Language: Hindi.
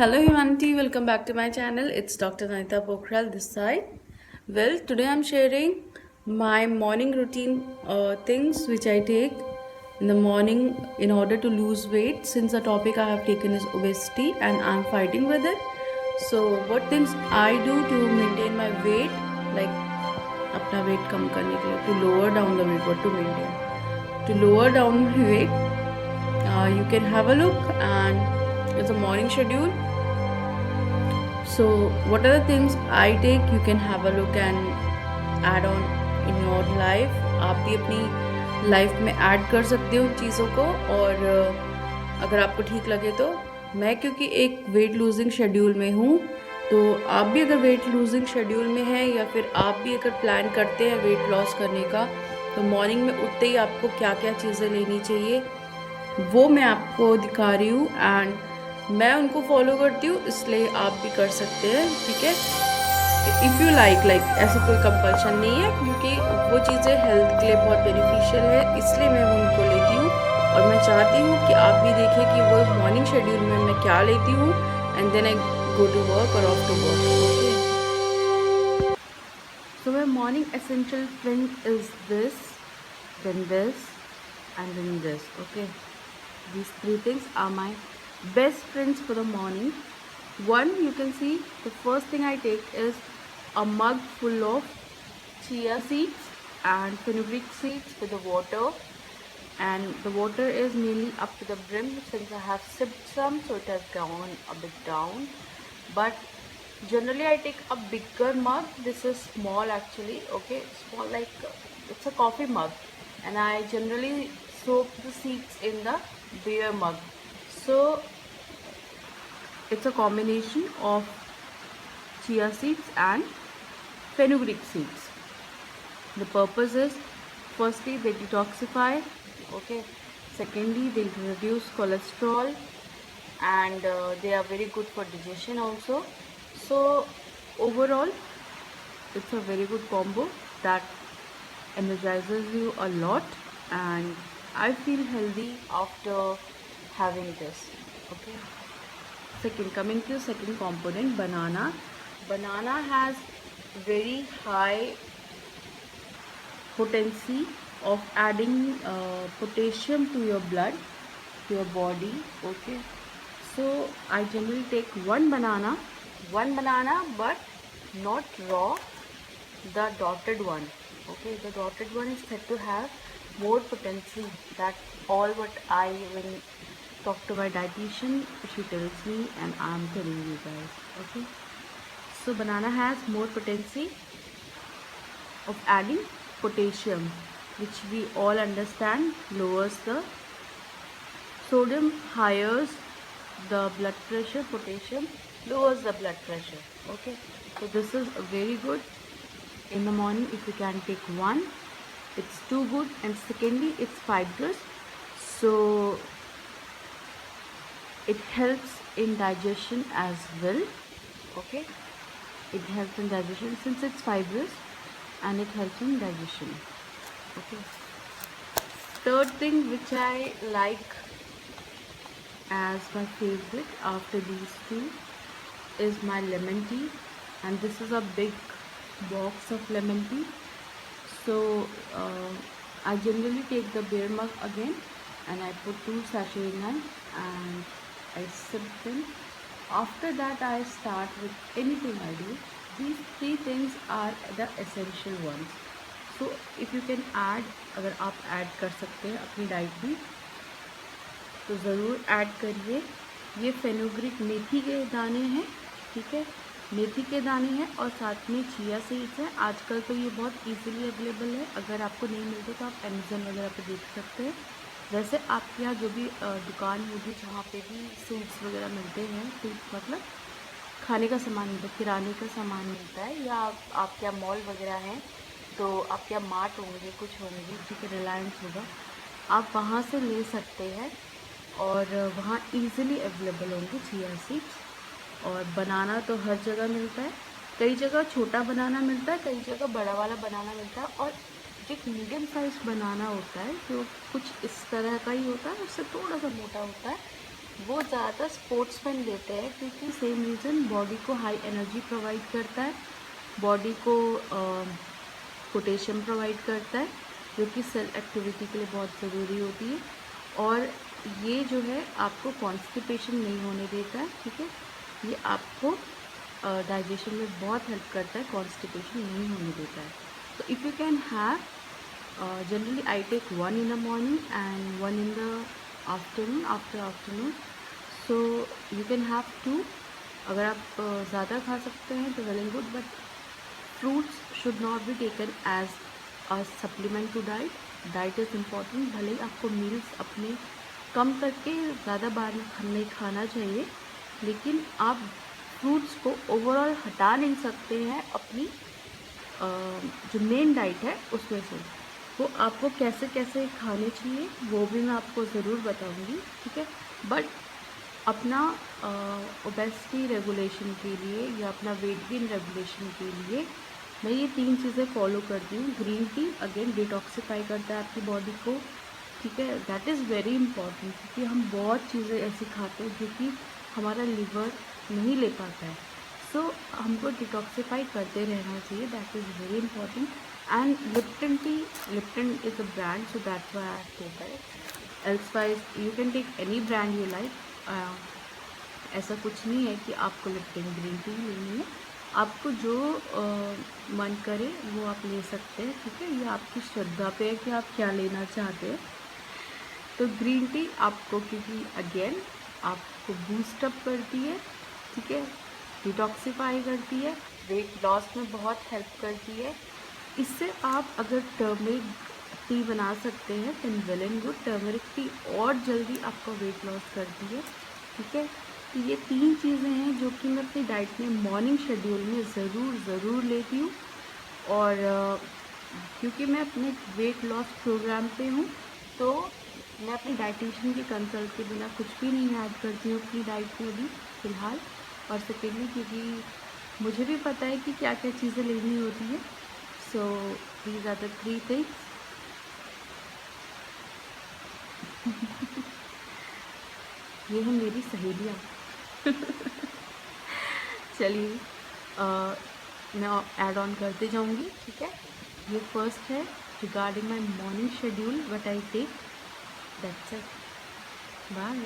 Hello humanity, welcome back to my channel. It's Dr. Nanita Pokhrel this side. Well, today I'm sharing my morning routine things which I take in the morning in order to lose weight, since the topic I have taken is obesity and I'm fighting with it. So what things I do to maintain my weight, like अपना weight कम करने के लिए, to lower down the weight, what to maintain, to lower down my weight, you can have a look and it's a morning schedule. So what are the things I take? You can have a look and add on in your life. आप भी अपनी लाइफ में ऐड कर सकते हो चीज़ों को, और अगर आपको ठीक लगे तो। मैं क्योंकि एक वेट लूजिंग शेड्यूल में हूँ, तो आप भी अगर वेट लूजिंग शेड्यूल में हैं या फिर आप भी अगर प्लान करते हैं वेट लॉस करने का, तो मॉर्निंग में उठते ही आपको क्या क्या चीज़ें लेनी चाहिए वो मैं आपको दिखा रही हूँ, एंड मैं उनको फॉलो करती हूँ, इसलिए आप भी कर सकते हैं। ठीक है, इफ़ यू लाइक ऐसा कोई कंपल्शन नहीं है, क्योंकि वो चीज़ें हेल्थ के लिए बहुत बेनिफिशियल है, इसलिए मैं उनको लेती हूँ। और मैं चाहती हूँ कि आप भी देखें कि वो मॉर्निंग शेड्यूल में मैं क्या लेती हूँ, and then I go to work और off to work. Okay, so my morning essential thing is this, then this, and then this. Okay, these three things are my best friends for the morning. One, you can see the first thing I take is a mug full of chia seeds and fenugreek seeds with the water, and the water is nearly up to the brim since I have sipped some, so it has gone a bit down. But generally I take a bigger mug. This is small actually. Okay, small, like it's a coffee mug, and I generally soak the seeds in the beer mug. So it's a combination of chia seeds and fenugreek seeds. The purpose is, firstly, they detoxify. Okay, secondly, they reduce cholesterol, and they are very good for digestion also. So overall, it's a very good combo that energizes you a lot, and I feel healthy after having this. Okay, second, coming to second component, banana has very high potency of adding potassium to your blood, to your body. Okay, so I generally take one banana, but not raw, the dotted one. Okay, the dotted one is said to have more potency. That all what I, when talk to my dietitian, she tells me, and I'm telling you guys. Okay, so banana has more potency of adding potassium, which we all understand lowers the sodium, higher the blood pressure, potassium lowers the blood pressure. Okay, so this is very good in the morning. If you can take one, it's too good. And secondly, it's fibrous, so it helps in digestion as well. Okay, it helps in digestion since it's fibrous, and it helps in digestion. Okay, third thing which I like as my favorite after these two is my lemon tea, and this is a big box of lemon tea. So I generally take the beer mug again, and I put 2 sachets in, and I sip them. After that I start with anything I do. These three things are the essential ones. So if you can add, अगर आप ऐड कर सकते हैं अपनी डाइट में तो ज़रूर ऐड करिए। ये फेनुग्रीक मेथी के दाने हैं, ठीक है, मेथी के दाने हैं, और साथ में चिया सीड्स हैं। आजकल तो ये बहुत इजीली अवेलेबल है, अगर आपको नहीं मिलते तो आप अमेज़न वगैरह पे देख सकते हैं। वैसे आपके यहाँ जो भी दुकान होगी जहाँ पे भी सीड्स वगैरह मिलते हैं, सीड्स मतलब खाने का सामान मिलता है, किराने का सामान मिलता है, या आपके यहाँ मॉल वगैरह हैं तो आपके यहाँ मार्ट होंगे, कुछ होंगे, ठीक है, रिलायंस होगा, आप वहाँ से ले सकते हैं, और वहाँ इजीली अवेलेबल होंगे चिया सीड्स। और बनाना तो हर जगह मिलता है, कई जगह छोटा बनाना मिलता है, कई जगह बड़ा वाला बनाना मिलता है, और एक मीडियम साइज बनाना होता है जो कुछ इस तरह का ही होता है, उससे थोड़ा सा मोटा होता है, वो ज़्यादा स्पोर्ट्समैन लेते हैं, क्योंकि सेम रीज़न, बॉडी को हाई एनर्जी प्रोवाइड करता है, बॉडी को पोटेशियम प्रोवाइड करता है, जो कि सेल एक्टिविटी के लिए बहुत ज़रूरी होती है। और ये जो है आपको कॉन्स्टिपेशन नहीं होने देता है, ठीक है। ये आपको डाइजेशन में बहुत हेल्प करता है, कॉन्स्टिपेशन नहीं होने देता है। तो if you can have, generally I take one in the morning and one in the afternoon, after afternoon. So you can have two. अगर आप ज़्यादा खा सकते हैं तो well and good, but fruits should not be taken as a supplement to diet. Diet is important, भले ही आपको मील्स अपने कम करके ज़्यादा बार नहीं खाना चाहिए, लेकिन आप फ्रूट्स को ओवरऑल हटा नहीं सकते हैं अपनी जो मेन डाइट है उसमें से। वो आपको कैसे कैसे खाने चाहिए वो भी मैं आपको ज़रूर बताऊंगी, ठीक है। बट अपना ओबेसिटी रेगुलेशन के लिए या अपना वेट गेन रेगुलेशन के लिए मैं ये 3 चीज़ें फॉलो करती हूँ। ग्रीन टी अगेन डिटॉक्सिफाई करता है आपकी बॉडी को, ठीक है। दैट इज़ वेरी इंपॉर्टेंट, क्योंकि हम बहुत चीज़ें ऐसी खाते हैं जो कि हमारा लिवर नहीं ले पाता है। सो हमको डिटॉक्सिफाई करते रहना चाहिए, that is very important. And Lipton tea, Lipton is a brand, so that's why I take it. Elsewise you can take any brand you like. ऐसा कुछ नहीं है कि आपको लिप्टन ग्रीन टी लेनी है, आपको जो मन करे वो आप ले सकते हैं, ठीक है। ये आपकी श्रद्धा पे है कि आप क्या लेना चाहते हैं। तो ग्रीन टी आपको, क्योंकि अगेन आपको बूस्ट अप करती है, ठीक है, डिटॉक्सिफाई करती है, वेट लॉस में बहुत हेल्प करती है। इससे आप अगर टर्मरिक टी बना सकते हैं then well and good. Turmeric tea और जल्दी आपका वेट लॉस करती है, ठीक है। तो ये 3 चीज़ें हैं जो कि मैं अपनी डाइट में मॉर्निंग शेड्यूल में ज़रूर लेती हूँ। और क्योंकि मैं अपने वेट लॉस प्रोग्राम पे हूँ, तो मैं अपनी डाइटिशियन की कंसल्ट के बिना कुछ भी नहीं ऐड करती हूँ अपनी डाइट में भी फ़िलहाल। और सेकेंडली, क्योंकि मुझे भी पता है कि क्या क्या चीज़ें लेनी होती है। So these are the 3 things. ये है मेरी सहेलियाँ। चलिए, मैं ऐड ऑन करते जाऊँगी, ठीक है। ये फर्स्ट है regarding my morning schedule, what I take, that's it, bye.